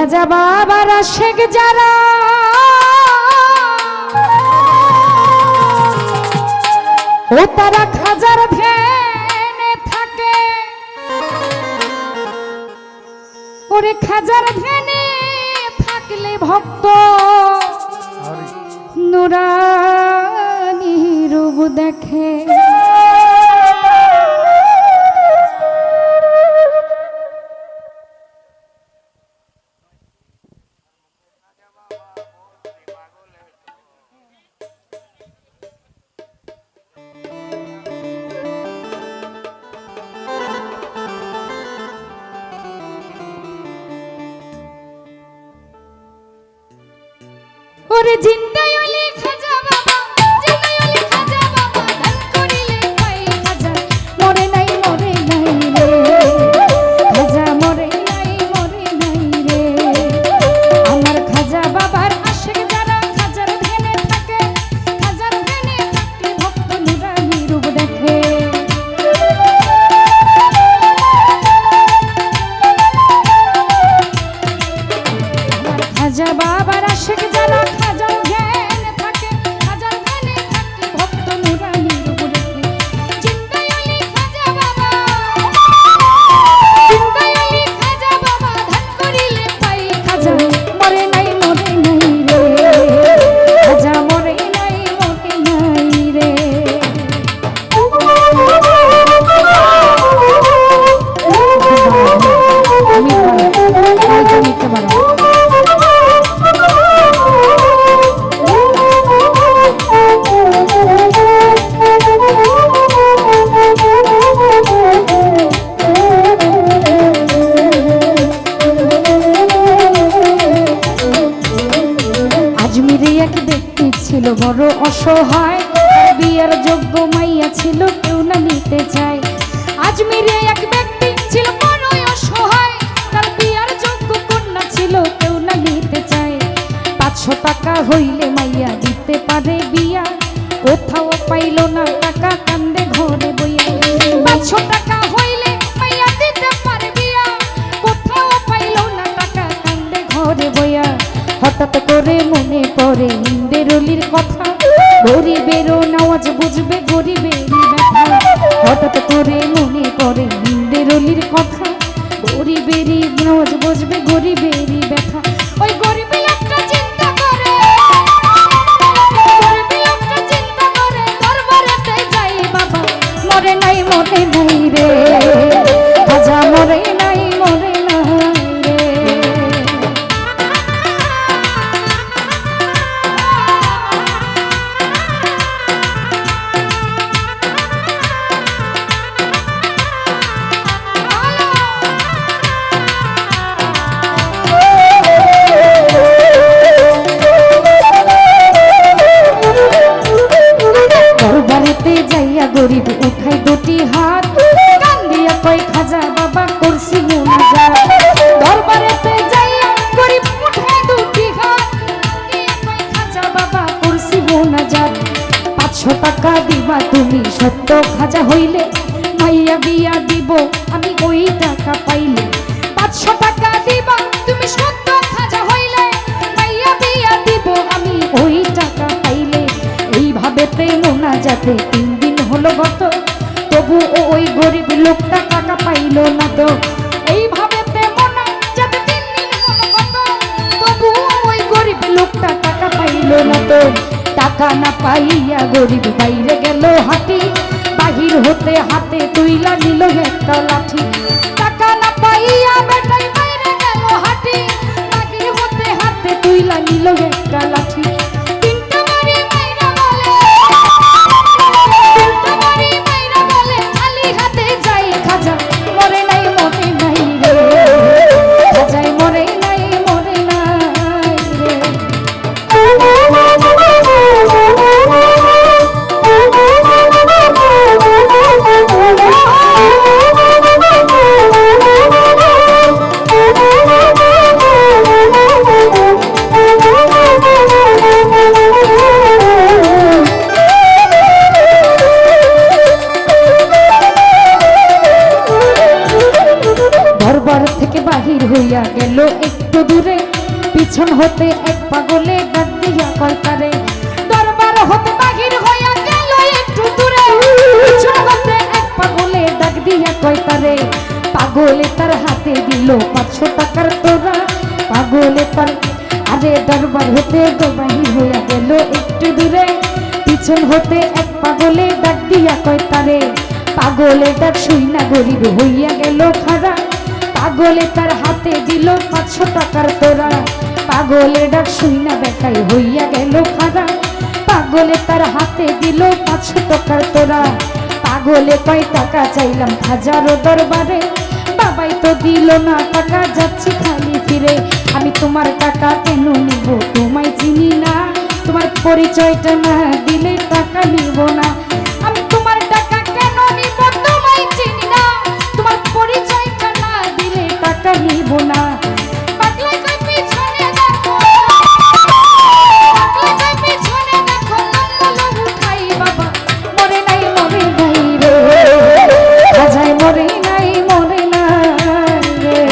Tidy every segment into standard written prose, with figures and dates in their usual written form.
খাজা বাবার আশেক যারা ও তারা খাজার ধ্যানে থাকে, ওরে খাজার ধ্যানে থাকলে ভক্ত নুরানি রূপ দেখে। ওরে জিন্দাই ওলি খাজা বাবা, জিন্দাই ওলি খাজা বাবা, ধান করিলে পাই খাজা, মরে নাই রে, খাজা মরে নাই রে। আমার খাজা বাবার আশেক যারা খাজার ধ্যানে থাকে, খাজার ধ্যানে থাকলে ভক্ত নুরানি রূপ দেখে। আমার খাজা বাবার আশেক যারা খাজার ধ্যানে থাকে, খাজার ধ্যানে থাকলে ভক্ত নুরানি রূপ দেখে। জিন্দাই ওলি খাজা বাবা, জিন্দাই ওলি খাজা বাবা, ধান করিলে পাই খাজা, মরে নাই রে, খাজা মরে নাই রে। আমি নিতে পারো। আজমিরে এক ব্যক্তি ছিল বড় অসহায়, বিয়ার যোগ্য মাইয়া ছিল কেউ না নিতে চায়। আজমিরে এক ব্যক্তি ছিল বড় অসহায়, তার বিয়ার যোগ্য কন্যা ছিল কেউ না নিতে চায়। 500 টাকা হইলে মাইয়া দিতে পারে বিয়া, কোথাও পাইল না টাকা কান্দে ঘরে বইয়া। 500 টাকা হইলে মাইয়া দিতে পারে বিয়া, কোথাও পাইল না টাকা কান্দে ঘরে বইয়া। হঠাৎ করে মনে পড়ে হিন্দের অলির কথা, গরিবেরও নাওয়াজ বুঝবে গরিবেরই ব্যথা। হঠাৎ করে মনে পড়ে হিন্দের অলির কথা, গরিবেরই নাওয়াজ বুঝবে গরিবেরই ব্যথা। ওই গরিব লোকটা চিন্তা করে, গরিব লোকটা চিন্তা করে দরবারেতে যাই বাবা, মরে নাই রে, খাজা মরে নাই রে। দরবারেতে যাইয়া গরিব উঠাই দুটি হাত, কান্দিয়া কয় খাজা বাবা করছি মুনাজাত। দরবারেতে যাইয়া গরিব উঠাই দুটি হাত, কান্দিয়া কয় খাজা বাবা করছি মুনাজাত। 500 টাকা দিবা তুমি সত্য খাজা হইলে, মাইয়া বিয়া দিব আমি ওই টাকা পাইলে। 500 টাকা দিবা তুমি সত্য খাজা হইলে, মাইয়া বিয়া দিব আমি ওই টাকা পাইলে। এইভাবেতে মোনাজাতে 3 দিন হলো গত, তবু ওই গরিব লোকটা টাকা পাইল না তো। এইভাবেতে মোনাজাতে 3 দিন হলো গত, তবু ওই গরিব লোকটা টাকা পাইল না তো। টাকা না পাইয়া গরিব বাইরে গেল হাঁটি, বাহির হতে হাতে তুইলা নিল একটা লাঠি। টাকা না পাইয়া বেটাই বাইরে গেল হাঁটি, বাহির হতে হাতে তুইলা নিল একটা লাঠি। দূরে পিছন হতে এক পাগলে ডাক দিয়া কয় তারে দরবার হতে বাহির হইয়া গেল একটু দূরে পিছন হতে এক পাগলে ডাক দিয়া কয় তারে পাগলে তার হাতে দিল 500 টাকার তোরা পাগলে তার আরে দরবার হতে বাহির হইয়া গেল একটু দূরে পিছন হতে এক পাগলে ডাক দিয়া কয় তারে পাগলে ডাক শুই না গরিব হইয়া গেল খাড়া পাগলে তার হাতে দিল 500 টাকার তোরা পাগলে ডাক শুই না বেটাই হইয়া গেল খাড়া পাগলে তার হাতে দিল 500 টাকার তোরা পাগলে কয় টাকা চাইলাম হাজারো দরবারে বাবাই তো দিল না টাকা যাচ্ছি খালি ফিরে আমি তোমার টাকা কেন নিব তোমায় চিনি না তোমার পরিচয়টা না দিলে টাকা নিব না আমি তোমার টাকা কেন নিব তোমায় চিনি না তোমার পরিচয়টা না দিলে টাকা নিব না পাগলা কই পিছনে দেখো পাগলা কই পিছনে দেখো লম্বল উঠাই বাবা মরে নাই রে বাজায় মরে নাই রে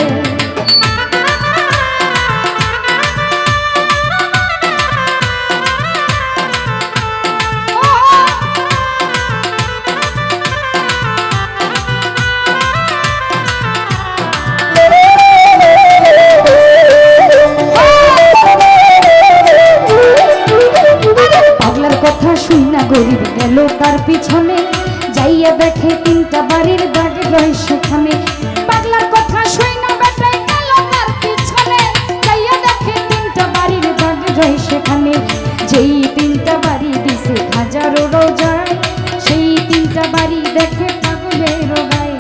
কথা শুই না গরিব গেল তার পিছনে যাইয়া দেখে 3টা বাড়ির দাগ রয় সেখানে পাগলার কথা শুই না বেটাই গেল তার পিছনে যাইয়া দেখে 3টা বাড়ির দাগ রয় সেখানে যেই 3টা বাড়ি দিছে হাজারো রোজায় সেই 3টা বাড়ি দেখে পাগলের রোগায়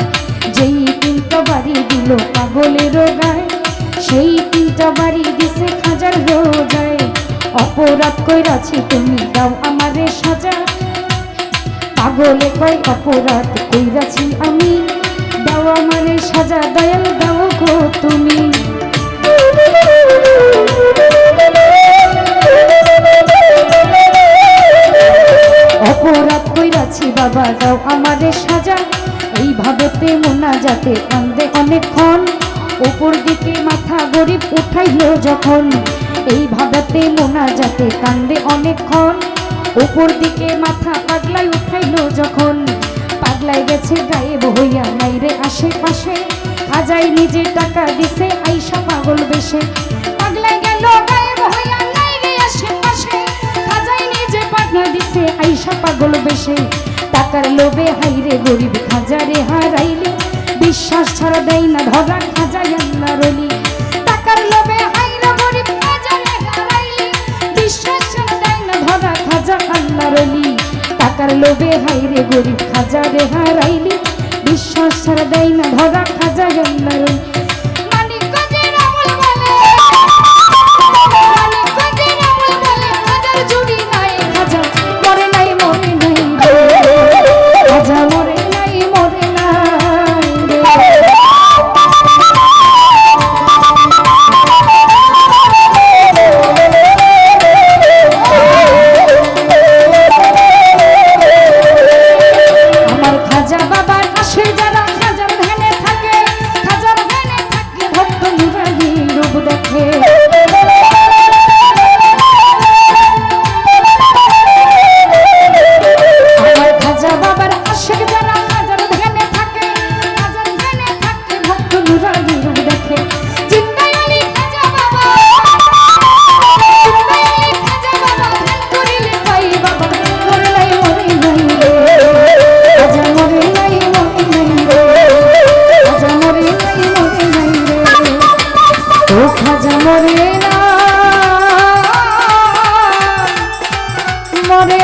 যেই 3টা বাড়ি দিল পাগলের রোগায় সেই 3টা বাড়ি দিছে হাজার রোজায় অপরাধ কইরাছি তুমি দাও আমারে সাজা পাগলে কই অপরাধ কইরাছি আমি দাও আমারে সাজা দয়াল দাও গো তুমি অপরাধ কইরাছি বাবা দাও আমারে সাজা এইভাবেতে মোনাজাতে কান্দে অনেকক্ষণ উপর দিকে মাথা গরিব উঠাইলো যখন এইভাবেতে মোনাজাতে কান্দে অনেকক্ষণ উপর দিকে মাথা পাগলাই উঠাইলো যখন পাগলাই গেছে গায়েব হইয়া নাই রে আশেপাশে খাজাই নিজে টাকা দিছে আইসা পাগল বেশে পাগলাই গেল গায়েব হইয়া নাই রে আশেপাশে খাজাই নিজে টাকা দিছে আইসা পাগল বেশে টাকার লোভে হাইরে গরিব খাজারে হারাইলি বিশ্বাস ছাড়া দেয় না ধরা খাজাই আল্লাহর ওলি টাকার লোভে হাইরে গরিব খাজারে হারাইলি বিশ্বাস ছাড়া দেয় না ধরা খাজা আল্লাহর ওলি টাকার লোভে হাইরে গরিব খাজারে হারাইলি বিশ্বাস ছাড়া দেয় না ধরা খাজা আল্লাহর ওলি মানিকগঞ্জের আমল বলে মানিকগঞ্জের আমল বলে খাজার জুড়ি নাই খাজা মরে নাই খাজা মরে নাই আমার খাজা বাবার আসে যারা খাজার ধ্যানে থাকে খাজার ধ্যানে থাকলে ভক্ত নুরানি রূপ দেখে আমার খাজা বাবার আসে যারা খাজার ধ্যানে থাকে খাজার ধ্যানে থাকলে ভক্ত নুরানি রূপ দেখে জিন্দাই আলী খাজা বাবা জিন্দাই আলী খাজা বাবা ধ্যান করিলে পাই বাবা মরে নাই খাজা মরে নাই খাজা মরে নাই ও খাজা মরে না মরে